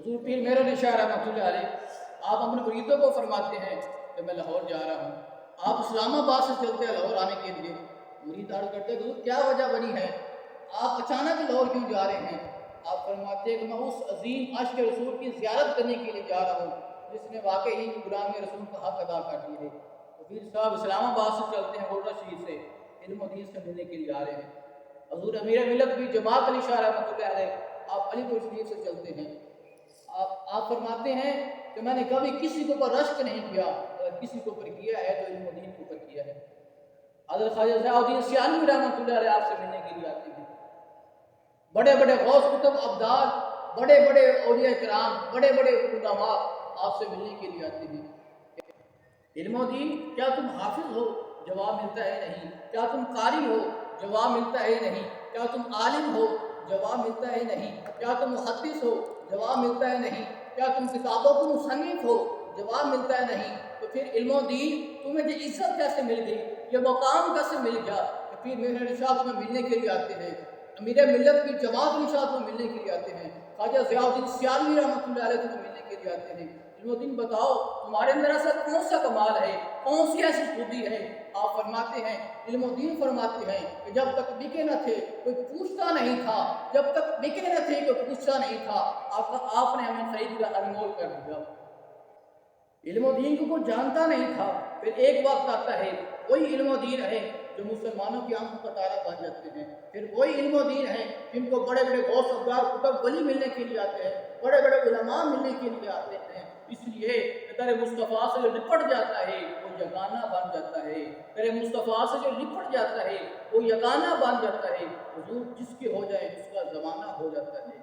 حضور پیر میرا نشاء رحمۃ اللہ علیہ آپ اپنے مریدوں کو فرماتے ہیں کہ میں لاہور جا رہا ہوں. آپ اسلام آباد سے چلتے ہیں لاہور آنے کے لیے. مرید عرض کرتے ہیں حضور کیا وجہ بنی ہے, آپ اچانک لاہور کیوں جا رہے ہیں؟ آپ فرماتے ہیں کہ میں اس عظیم عاشق رسول کی زیارت کرنے کے لیے جا رہا ہوں جس نے واقعی غلام رسول کا حق ادا کر دیا ہے. تو پیر صاحب اسلام آباد سے چلتے ہیں بورڈا شریف سے, علم و دین سے ملنے کے لیے آ رہے ہیں. حضور امیر ملت بھی جماعت علی شاہ رحمۃ اللہ علیہ آپ علی پور شریف سے چلتے ہیں. آپ فرماتے ہیں کہ میں نے کبھی کسی کے اوپر رشک نہیں کیا, اگر کسی کے اوپر کیا ہے تو علم و دین کے اوپر کیا ہے. حضرت خواجہ ضیاء الدین سیالوی رحمۃ اللہ علیہ آپ سے ملنے کے لیے آتے ہیں. بڑے بڑے غوث کتب ابدال, بڑے بڑے اولیاء کرام, بڑے بڑے علماء آپ سے ملنے کے لیے آتے ہیں. علم و دین, کیا تم حافظ ہو؟ جواب ملتا ہے نہیں. کیا تم قاری ہو؟ جواب ملتا ہے نہیں. کیا تم عالم ہو؟ جواب ملتا ہے نہیں. کیا تم محدث ہو؟ جواب ملتا ہے نہیں. کیا تم کتابوں کے مصنف ہو؟ جواب ملتا ہے نہیں. تو پھر علم و دین تمہیں یہ عزت کیسے مل گئی, یہ مقام کیسے مل گیا؟ کہ پھر میرے نشاط میں ملنے کے لیے آتے ہیں, امیر ملت کی جماعت نشاط میں ملنے کے لیے آتے ہیں, خواجہ ضیاء الدین سیالوی رحمۃ اللہ علیہ تمہیں ملنے کے لیے آتے ہیں. علم و دین بتاؤ تمہارے اندر ایسا کون سا کمال ہے, کون سی ایسی خوبی ہے؟ آپ فرماتے ہیں, علم و دین فرماتے ہیں کہ جب تک بکے نہ تھے کوئی پوچھتا نہیں تھا, جب تک بکے نہ تھے کوئی پوچھتا نہیں تھا, آپ نے ہمیں خرید کر انمول کر دیا. علم و دین کو کوئی جانتا نہیں تھا. پھر ایک وقت آتا ہے کوئی علم و دین ہے جو مسلمانوں کی آنکھوں کا تارا بن جاتے ہیں. پھر وہی علم و دین ہے جن کو بڑے بڑے غوث ابدال کتب ولی ملنے کے لیے آتے ہیں, بڑے بڑے علماء ملنے کے لیے آتے ہیں. اس لیے تیرے مصطفیٰ سے جو لپٹ جاتا ہے وہ یگانہ بن جاتا ہے. تیرے مصطفیٰ سے جو لپٹ جاتا ہے وہ یگانہ بن جاتا ہے. حضور جس کے ہو جائے اس کا زمانہ ہو جاتا ہے.